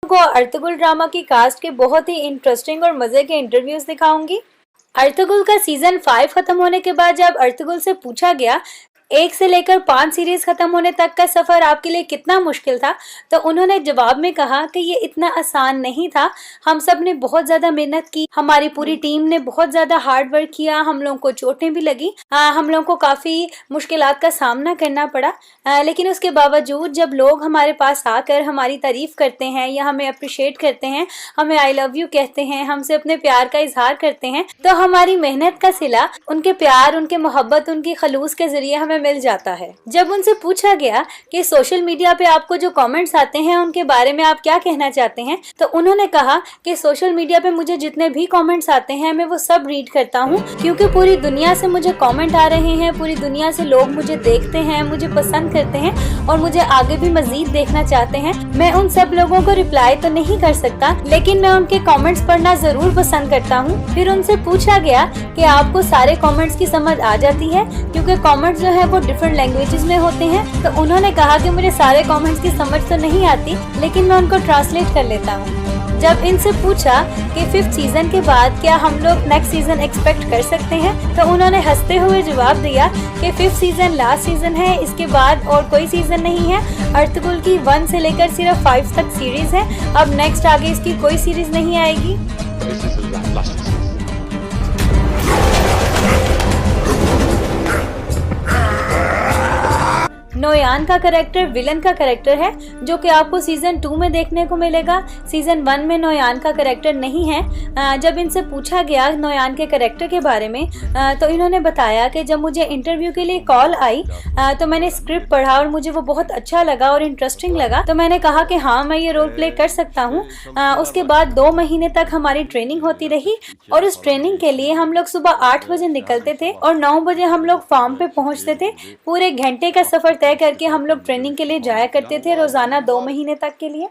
को Ertugrul drama की cast के बहुत ही इंटरेस्टिंग और मजे के इंटरव्यूज दिखाऊंगी। अर्तुगरुल का सीजन 5 खत्म होने के बाद जब अर्तुगरुल से पूछा गया 1 से लेकर 5 सीरीज खत्म होने तक का सफर आपके लिए कितना मुश्किल था, तो उन्होंने जवाब में कहा कि ये इतना आसान नहीं था। हम सब ने बहुत ज्यादा मेहनत की, हमारी पूरी टीम ने बहुत ज्यादा हार्ड वर्क किया, हम लोगों को चोटें भी लगी, हम लोगों को काफी मुश्किलात का सामना करना पड़ा, लेकिन उसके बावजूद जब लोग हमारे पास आकर हमारी तारीफ करते हैं या हमें अप्रिशिएट करते हैं, हमें आई लव यू कहते हैं, हमसे अपने प्यार का इजहार करते हैं, तो हमारी मेहनत का सिला उनके प्यार, उनके मोहब्बत, उनकी खलूस के जरिए हमें मिल जाता है। जब उनसे पूछा गया कि सोशल मीडिया पे आपको जो कमेंट्स आते हैं उनके बारे में आप क्या कहना चाहते हैं, तो उन्होंने कहा कि सोशल मीडिया पे मुझे जितने भी कमेंट्स आते हैं मैं वो सब रीड करता हूँ, क्योंकि पूरी दुनिया से मुझे कमेंट आ रहे हैं, पूरी दुनिया से लोग मुझे देखते हैं, मुझे पसंद करते हैं और मुझे आगे भी मजीद देखना चाहते हैं। मैं उन सब लोगों को रिप्लाई तो नहीं कर सकता, लेकिन मैं उनके कमेंट्स पढ़ना जरूर पसंद करता हूँ। फिर उनसे पूछा गया कि आपको सारे कमेंट्स की समझ आ जाती है, क्योंकि कमेंट्स जो है वो डिफरेंट लैंग्वेजेस में होते हैं, तो उन्होंने कहा कि मुझे सारे कमेंट्स की समझ तो नहीं आती, लेकिन मैं उनको ट्रांसलेट कर लेता हूँ। जब इनसे पूछा कि 5th सीजन के बाद क्या हम लोग नेक्स्ट सीजन एक्सपेक्ट कर सकते हैं, तो उन्होंने हंसते हुए जवाब दिया कि 5th सीजन लास्ट सीजन है, इसके बाद और कोई सीजन नहीं है। अर्तुगरुल की 1 से लेकर सिर्फ 5 तक सीरीज है, अब नेक्स्ट आगे इसकी कोई सीरीज नहीं आएगी। नोयान का कैरेक्टर विलन का कैरेक्टर है, जो कि आपको सीजन 2 में देखने को मिलेगा। सीजन 1 में नोयान का कैरेक्टर नहीं है। जब इनसे पूछा गया नोयान के कैरेक्टर के बारे में, तो इन्होंने बताया कि जब मुझे इंटरव्यू के लिए कॉल आई तो मैंने स्क्रिप्ट पढ़ा और मुझे वो बहुत अच्छा लगा और इंटरेस्टिंग लगा, तो मैंने कहा कि हाँ मैं ये रोल प्ले कर सकता हूँ। उसके बाद 2 महीने तक हमारी ट्रेनिंग होती रही और उस ट्रेनिंग के लिए हम लोग सुबह 8 बजे निकलते थे और 9 बजे हम लोग फार्म पे पहुँचते थे। पूरे घंटे का सफर तय करके हम लोग ट्रेनिंग के लिए जाया करते थे रोजाना 2 महीने तक के लिए।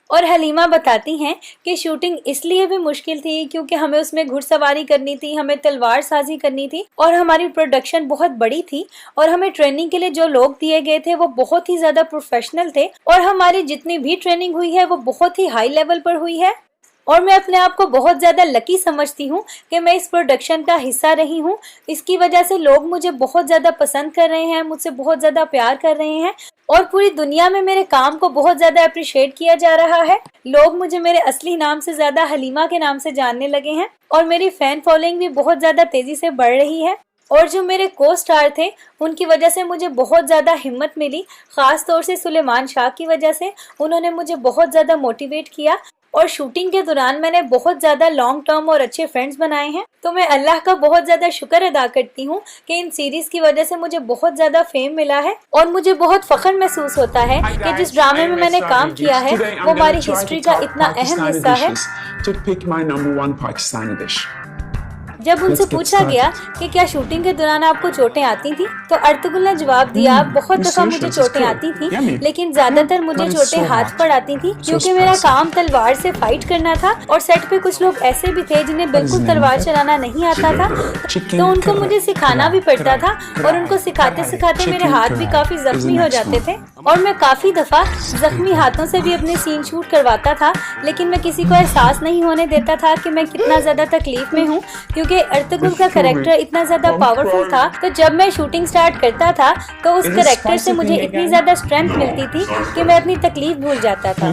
और हलीमा बताती हैं कि शूटिंग इसलिए भी मुश्किल थी क्योंकि हमें उसमें घुड़सवारी करनी थी, हमें तलवार साजी करनी थी और हमारी प्रोडक्शन बहुत बड़ी थी और हमें ट्रेनिंग के लिए जो लोग दिए गए थे वो बहुत ही ज्यादा प्रोफेशनल थे और हमारी जितनी भी ट्रेनिंग हुई है वो बहुत ही हाई लेवल पर हुई है। और मैं अपने आप को बहुत ज़्यादा लकी समझती हूँ कि मैं इस प्रोडक्शन का हिस्सा रही हूँ। इसकी वजह से लोग मुझे बहुत ज़्यादा पसंद कर रहे हैं, मुझसे बहुत ज़्यादा प्यार कर रहे हैं और पूरी दुनिया में मेरे काम को बहुत ज़्यादा अप्रिशिएट किया जा रहा है। लोग मुझे मेरे असली नाम से ज़्यादा हलीमा के नाम से जानने लगे हैं और मेरी फ़ैन फॉलोइंग भी बहुत ज़्यादा तेज़ी से बढ़ रही है। और जो मेरे को स्टार थे उनकी वजह से मुझे बहुत ज़्यादा हिम्मत मिली, ख़ास तौर से सुलेमान शाह की वजह से। उन्होंने मुझे बहुत ज़्यादा मोटिवेट किया और शूटिंग के दौरान मैंने बहुत ज़्यादा लॉन्ग टर्म और अच्छे फ्रेंड्स बनाए हैं। तो मैं अल्लाह का बहुत ज़्यादा शुक्र अदा करती हूँ कि इन सीरीज़ की वजह से मुझे बहुत ज़्यादा फेम मिला है और मुझे बहुत फ़ख्र महसूस होता है कि जिस ड्रामे में मैंने काम किया है वो हमारी हिस्ट्री का इतना अहम हिस्सा है। जब उनसे पूछा गया कि क्या शूटिंग के दौरान आपको चोटें आती थी, तो अर्तुगरुल ने जवाब दिया बहुत दफा मुझे चोटें आती थी, लेकिन ज्यादातर मुझे चोटें हाथ पर आती थी क्योंकि मेरा काम तलवार से फाइट करना था और सेट पे कुछ लोग ऐसे भी थे जिन्हें बिल्कुल तलवार चलाना नहीं आता था, तो उनको मुझे सिखाना भी पड़ता था और उनको सिखाते सिखाते मेरे हाथ भी काफी जख्मी हो जाते थे और मैं काफी दफा जख्मी हाथों से भी अपने सीन शूट करवाता था, लेकिन मैं किसी को एहसास नहीं होने देता था कि मैं कितना ज्यादा तकलीफ में हूँ, क्योंकि अर्तुगरुल का कैरेक्टर इतना ज्यादा पावरफुल था। तो जब मैं शूटिंग स्टार्ट करता था तो उस कैरेक्टर से मुझे इतनी ज्यादा स्ट्रेंथ मिलती थी कि मैं अपनी तकलीफ भूल जाता था।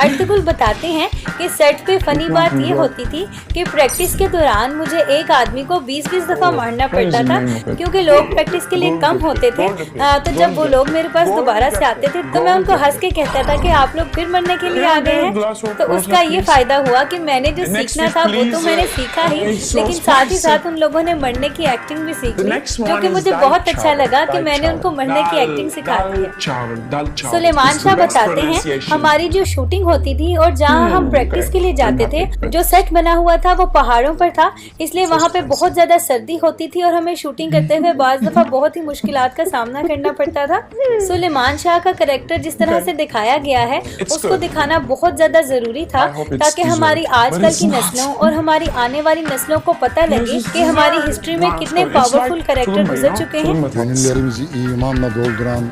अर्तुगरुल बताते हैं कि सेट पे फनी बात ये होती थी कि प्रैक्टिस के दौरान मुझे एक आदमी को 20-20 दफा मारना पड़ता था क्योंकि लोग प्रैक्टिस के लिए कम होते थे। तो जब वो लोग मेरे पास दोबारा से आते थे तो मैं उनको हंस के कहता था कि आप लोग फिर मरने के लिए आ गए हैं। तो उसका ये फायदा हुआ कि मैंने जो सीखना था वो तो मैंने सीखा ही, लेकिन साथ ही साथ उन लोगों ने मरने की एक्टिंग भी सीख ली, जो कि मुझे बहुत अच्छा लगा कि मैंने उनको मरने की एक्टिंग सिखा दी है। सुलेमान शाह बताते हैं हमारी जो शूटिंग होती थी और जहां हम प्रैक्टिस के लिए जाते थे, जो सेट बना हुआ था वो पहाड़ों पर था, इसलिए वहां पे बहुत ज्यादा सर्दी होती थी और हमें शूटिंग करते हुए बाज़ दफा बहुत ही मुश्किलात का सामना करना पड़ता था। सुलेमान शाह का कैरेक्टर जिस तरह से दिखाया गया है उसको दिखाना बहुत ज्यादा जरूरी था ताकि हमारी आजकल की नस्लों और हमारी आने वाली नस्लों को पता लगे कि हमारी हिस्ट्री में कितने पावरफुल कैरेक्टर गुजर चुके हैं। Gönüllerimizi imanla dolduran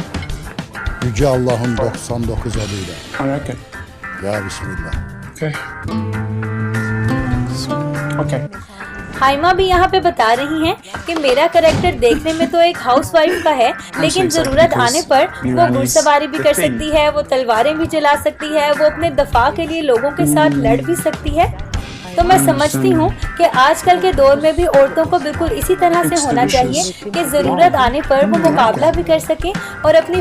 Yüce Allah'ın 99 adıyla. या बिस्मिल्लाह। Okay. हाइमा भी यहाँ पे बता रही हैं कि मेरा करेक्टर देखने में तो एक हाउसवाइफ का है, लेकिन so excited जरूरत because आने पर वो Mirani is घुड़सवारी भी the कर thing. सकती है, वो तलवारें भी चला सकती है, वो अपने दफा के लिए लोगों के साथ लड़ भी सकती है। तो मैं समझती हूँ कि आजकल के दौर में भी औरतों को बिल्कुल इसी तरह से होना चाहिए कि जरूरत आने पर वो मुकाबला भी कर सकें और अपनी